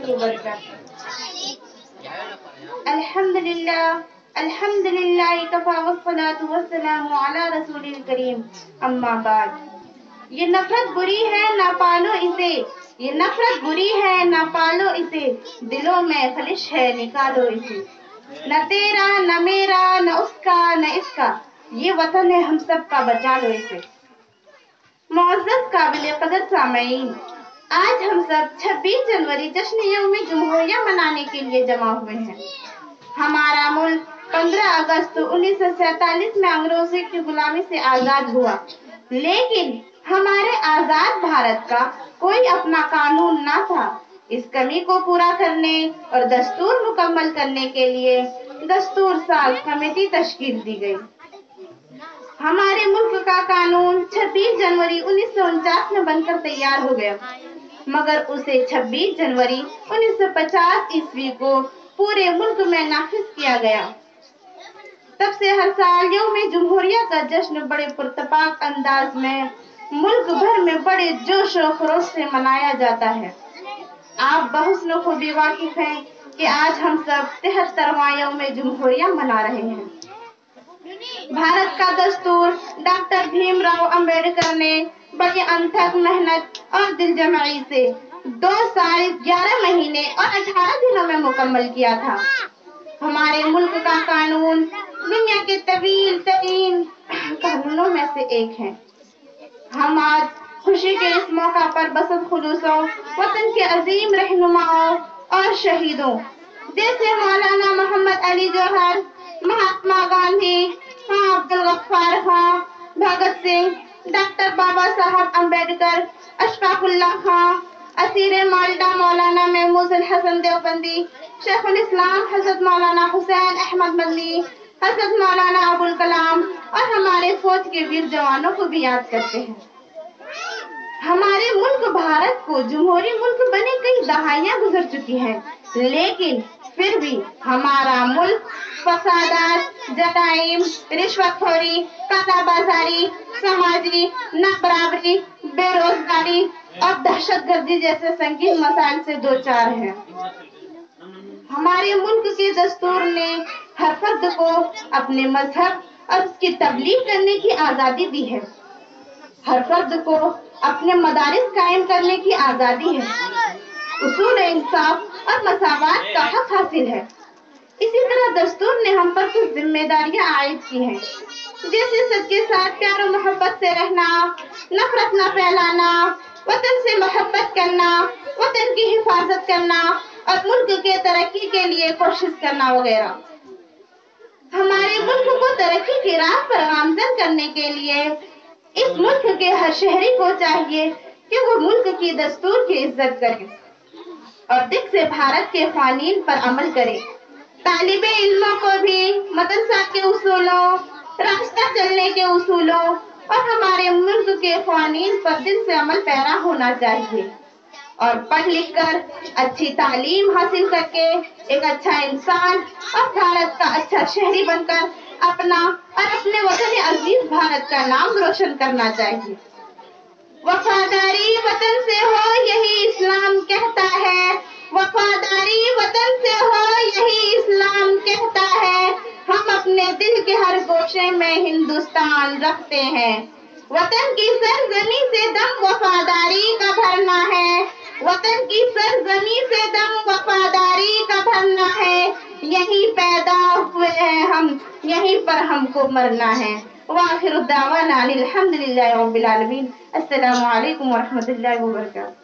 वबरकातुहू। अल्हम्दुलिल्लाह कफ़ा वस्सलातु वस्सलामु अला रसूलिल करीम, अम्मा बाद। ये नफरत बुरी है ना पालो इसे, ये नफरत बुरी है ना पालो इसे, दिलों में खलिश है निकालो इसे। न तेरा न मेरा न उसका न इसका, ये वतन है हम सब का, बचा लो इसे। मुअज़्ज़ज़ काबिल क़दर सामईन, आज हम सब 26 जनवरी जश्न यौम जमहूरिया मनाने के लिए जमा हुए हैं। हमारा मुल्क 15 अगस्त 1947 में अंग्रेजों की गुलामी से आजाद हुआ, लेकिन हमारे आजाद भारत का कोई अपना कानून ना था। इस कमी को पूरा करने और दस्तूर मुकम्मल करने के लिए दस्तूर साज कमेटी तश्कील दी गई। हमारे मुल्क का कानून 26 जनवरी 1949 में बनकर तैयार हो गया, मगर उसे 26 जनवरी 1950 ईस्वी को पूरे मुल्क में नाफिज किया गया। तब से हर साल यौम जमहूरिया का जश्न बड़े पुरतपाक अंदाज में मुल्क भर में बड़े जोश और खरोश से मनाया जाता है। आप बहुस्न खूबी वाकिफ हैं कि आज हम सब 73वां यौम जमहूरिया मना रहे हैं। भारत का दस्तूर डॉक्टर भीमराव अंबेडकर ने बड़ी अनथक मेहनत और दिलजमाई से 2 साल 11 महीने और 18 दिनों में मुकम्मल किया था। हमारे मुल्क का कानून दुनिया के तवील तरीन कानूनों में से एक है। हम आज खुशी के इस मौका पर बसत खुलूसों वतन के अजीम रहनुमाओं और शहीदों जैसे मौलाना मोहम्मद अली जौहर, महात्मा गांधी, खां अब्दुल गफ्फार खां, भगत सिंह, डॉक्टर बाबा साहब अम्बेडकर, अशफाकुल्लाह खां, असीर माल्टा मौलाना महमूद हसन देवबंदी, शेखुल इस्लाम हजरत मौलाना हुसैन अहमद मदनी, हजरत मौलाना अबुल कलाम और हमारे फौज के वीर जवानों को भी याद करते हैं। हमारे मुल्क भारत को जमहूरी मुल्क बने कई दहाइयां गुजर चुकी हैं, लेकिन फिर भी हमारा मुल्क फसादात, जराइम, रिश्वतखोरी, कालाबाजारी, समाजी नाबराबरी, बेरोजगारी और दहशतगर्दी जैसे संगीन मसाइल से दो चार है। हमारे मुल्क के दस्तूर ने हर फर्द को अपने मजहब और उसकी तबलीग करने की आजादी दी है। हर फर्द को अपने मदारिस कायम करने की आजादी है। उसूल इंसाफ और मसावात का हक हासिल है। इसी तरह दस्तूर ने हम पर कुछ जिम्मेदारियां आयद की हैं, जैसे सबके साथ प्यार और मोहब्बत से रहना, नफरत न फैलाना, वतन से मोहब्बत करना, वतन की हिफाजत करना और मुल्क के तरक्की के लिए कोशिश करना वगैरह। हमारे मुल्क को तरक्की की राह पर गामजन करने के लिए इस मुल्क के हर शहरी को चाहिए कि वो मुल्क की दस्तूर की इज्जत करे और दिल से भारत के कानून पर अमल करे। तालिबे इल्मों को भी मदरसा के उसूलों, रास्ता चलने के उसूलों और हमारे मुल्क के कानून पर दिल से अमल पैरा होना चाहिए और पढ़ लिख कर अच्छी तालीम हासिल करके एक अच्छा इंसान और भारत का अच्छा शहरी बनकर अपना और अपने वतन अजीज भारत का नाम रोशन करना चाहिए। वफादारी वतन से हो यही इस्लाम कहता है, वफादारी वतन से हो यही इस्लाम कहता है। हम अपने दिल के हर गोशे में हिंदुस्तान रखते हैं। वतन की सरजमी से दम वफादारी का भरना है, वतन की सरजमी से दम वफादारी का भरना है। यहीं पैदा हुए हैं हम, यहीं पर हमको मरना है। वाखिर दावाना अनिल हम्दुलिल्लाहि रब्बिल आलमीन। अस्सलामु अलैकुम व रहमतुल्लाहि व बरकातहू।